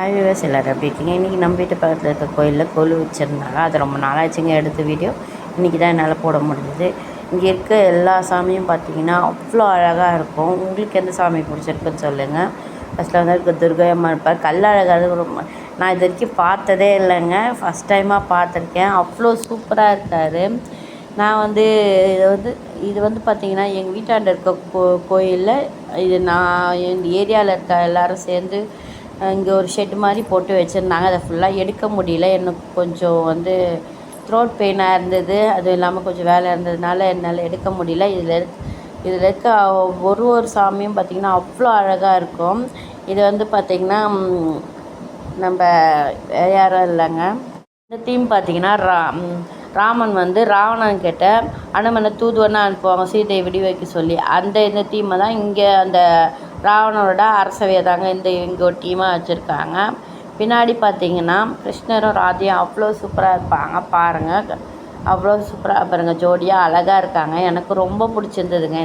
Viewers எல்லோரும் எப்படி இருக்கீங்க? இன்றைக்கி நம்ம வீட்டு பக்கத்தில் இருக்க கோயிலில் கொலு வச்சுருந்தாங்க. அது ரொம்ப நாளாச்சுங்க எடுத்த வீடியோ. இன்றைக்கி தான் என்னால் போட முடிஞ்சது. இங்கே இருக்க எல்லா சாமியும் பார்த்திங்கன்னா அவ்வளோ அழகாக இருக்கும். உங்களுக்கு எந்த சாமி பிடிச்சிருக்குன்னு சொல்லுங்கள். ஃபஸ்ட்டில் வந்து துர்கை அம்மா இருப்பார். கல்லழகாக ரொம்ப நான் இது வரைக்கும் பார்த்ததே இல்லைங்க. ஃபஸ்ட் டைமாக பார்த்துருக்கேன். அவ்வளோ சூப்பராக இருக்கார். நான் வந்து இது வந்து பார்த்திங்கன்னா எங்கள் வீட்டாண்ட இருக்க கோயிலில் இது நான் எங்கள் ஏரியாவில் இருக்க எல்லோரும் சேர்ந்து இங்கே ஒரு ஷெட் மாதிரி போட்டு வச்சுருந்தாங்க. அதை ஃபுல்லாக எடுக்க முடியல. எனக்கு கொஞ்சம் த்ரோட் பெயினாக இருந்தது. அதுவும் இல்லாமல் கொஞ்சம் வேலை இருந்ததுனால என்னால் எடுக்க முடியல. இதில் இருக்க ஒரு சாமியும் பார்த்திங்கன்னா அவ்வளோ அழகாக இருக்கும். இது பார்த்திங்கன்னா நம்ம யாரும் இல்லைங்க. இந்த தீம் பார்த்திங்கன்னா ராமன் ராவணன் கிட்ட அனுமனை தூதுவனாக அனுப்புவாங்க சீதையை விடி வைக்க சொல்லி. இந்த தீமை தான் இங்கே அந்த ராவணனோட அரசவையை தாங்க இங்கே ஒரு டீமாக வச்சுருக்காங்க. பின்னாடி பார்த்திங்கன்னா கிருஷ்ணரும் ராதையும் அவ்வளோ சூப்பராக இருப்பாங்க. பாருங்கள், அவ்வளோ சூப்பராக பாருங்கள், ஜோடியாக அழகாக இருக்காங்க. எனக்கு ரொம்ப பிடிச்சிருந்ததுங்க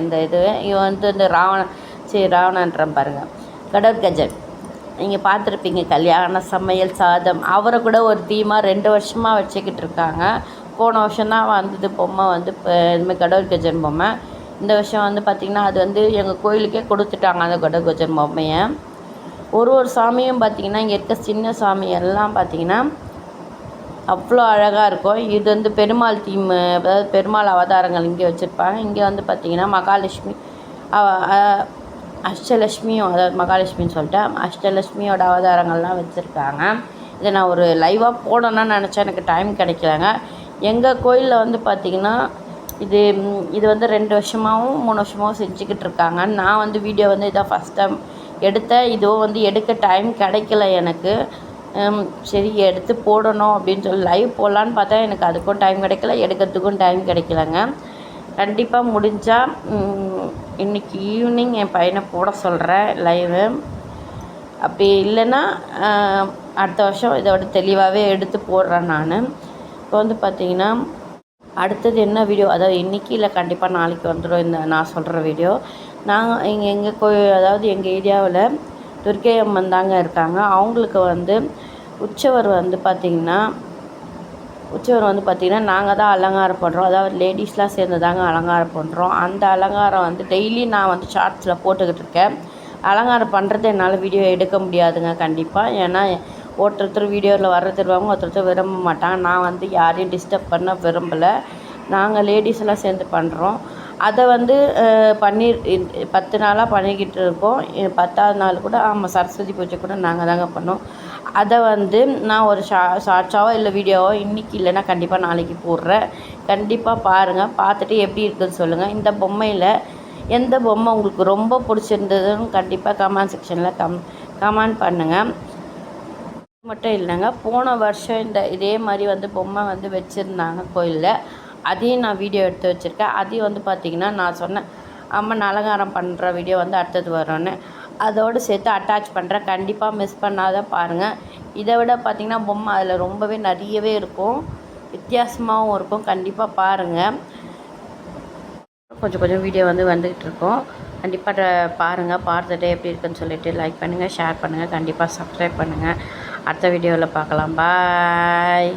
இவன் இந்த ராவணன்றன் பாருங்கள், கடற்கஜன் நீங்கள் பார்த்துருப்பீங்க. கல்யாண சமையல் சாதம் அவரை கூட ஒரு தீமாக 2 வருஷமாக வச்சுக்கிட்டு இருக்காங்க. போன வருஷம்தான் வந்தது பொம்மை இதுமாதிரி கடற்கஜன் பொம்மை. இந்த வருஷம் பார்த்திங்கன்னா அது எங்கள் கோயிலுக்கே கொடுத்துட்டாங்க அந்த கடற்கஜன் பொம்மையை. ஒரு சாமியும் பார்த்திங்கன்னா இங்கே இருக்க சின்ன சாமி எல்லாம் பார்த்திங்கன்னா அவ்வளோ அழகாக இருக்கும். இது பெருமாள் தீம், அதாவது பெருமாள் அவதாரங்கள் இங்கே வச்சுருப்பாங்க. இங்கே பார்த்திங்கன்னா மகாலட்சுமி அஷ்டலட்சுமியும், அதாவது மகாலட்சுமின்னு சொல்லிட்டு அஷ்டலட்சுமியோட அவதாரங்கள்லாம் வச்சுருக்காங்க. இதை நான் ஒரு லைவாக போடணும்னு நினச்சேன், எனக்கு டைம் கிடைக்கலங்க. எங்கள் கோயிலில் பார்த்திங்கன்னா இது 2 வருஷமாகவும் 3 வருஷமாகவும் செஞ்சுக்கிட்டு இருக்காங்க. நான் வீடியோ இதான் ஃபஸ்ட் டைம் எடுத்தேன். இதுவும் எடுக்க டைம் கிடைக்கல எனக்கு. சரி எடுத்து போடணும் அப்படின்னு சொல்லி லைவ் போடலான்னு பார்த்தா எனக்கு அதுக்கும் டைம் கிடைக்கல, எடுக்கிறதுக்கும் டைம் கிடைக்கலங்க. கண்டிப்பாக முடிஞ்சால் இன்றைக்கி ஈவினிங் என் பையனை போட சொல்கிறேன் லைவு. அப்படி இல்லைன்னா அடுத்த வருஷம் இதோட தெளிவாகவே எடுத்து போடுறேன் நான். இப்போ பார்த்திங்கன்னா அடுத்தது என்ன வீடியோ, அதாவது இன்றைக்கி இல்லை கண்டிப்பாக நாளைக்கு வந்துடும் நான் சொல்கிற வீடியோ. நாங்கள் எங்கள் கோயில், அதாவது எங்கள் ஏரியாவில் துர்க்கை அம்மன் தாங்க இருக்காங்க. அவங்களுக்கு உற்சவர் பார்த்திங்கன்னா நாங்கள் தான் அலங்காரம் பண்ணுறோம். அதாவது லேடிஸ்லாம் சேர்ந்து தாங்க அலங்காரம் பண்ணுறோம். அந்த அலங்காரம் டெய்லி நான் ஷார்ட்ஸில் போட்டுக்கிட்டு இருக்கேன். அலங்காரம் பண்ணுறது என்னால் வீடியோ எடுக்க முடியாதுங்க கண்டிப்பாக. ஏன்னா ஒருத்தர் வீடியோவில் வர்றதுருவாங்க, ஒருத்தர் விரும்ப மாட்டாங்க. நான் யாரையும் டிஸ்டர்ப் பண்ண விரும்பலை. நாங்கள் லேடிஸ் எல்லாம் சேர்ந்து பண்ணுறோம். அதை பண்ணி 10 நாளாக பண்ணிக்கிட்டு இருக்கோம். 10ஆவது நாள் கூட சரஸ்வதி பூஜை கூட நாங்கள் தாங்க பண்ணோம். அதை நான் ஒரு ஷார்ட்ஸாவோ இல்லை வீடியோவோ இன்றைக்கி இல்லைன்னா கண்டிப்பாக நாளைக்கு போடுறேன். கண்டிப்பாக பாருங்கள், பார்த்துட்டு எப்படி இருக்குதுன்னு சொல்லுங்கள். இந்த பொம்மையில் எந்த பொம்மை உங்களுக்கு ரொம்ப பிடிச்சிருந்ததுன்னு கண்டிப்பாக கமெண்ட் செக்ஷனில் கமெண்ட் பண்ணுங்கள். மட்டும் இல்லைங்க, போன வருஷம் இதே மாதிரி பொம்மை வச்சுருந்தாங்க கோயிலில். அதையும் நான் வீடியோ எடுத்து வச்சுருக்கேன். அதையும் பார்த்திங்கன்னா நான் சொன்னேன் அம்மன் அலங்காரம் பண்ணுற வீடியோ அடுத்தது வரும்னு, அதோடு சேர்த்து அட்டாச் பண்ணுறேன். கண்டிப்பாக மிஸ் பண்ணாத பாருங்கள். இதை விட பார்த்திங்கன்னா பொம்மை அதில் ரொம்பவே நிறையவே இருக்கும், வித்தியாசமாகவும் இருக்கும். கண்டிப்பாக பாருங்கள். கொஞ்சம் வீடியோ வந்துக்கிட்டு இருக்கோம். கண்டிப்பாக பாருங்கள். பார்த்துட்டு எப்படி இருக்குன்னு சொல்லிவிட்டு லைக் பண்ணுங்கள், ஷேர் பண்ணுங்கள், கண்டிப்பாக சப்ஸ்கிரைப் பண்ணுங்கள். அடுத்த வீடியோவில் பார்க்கலாம். பாய்.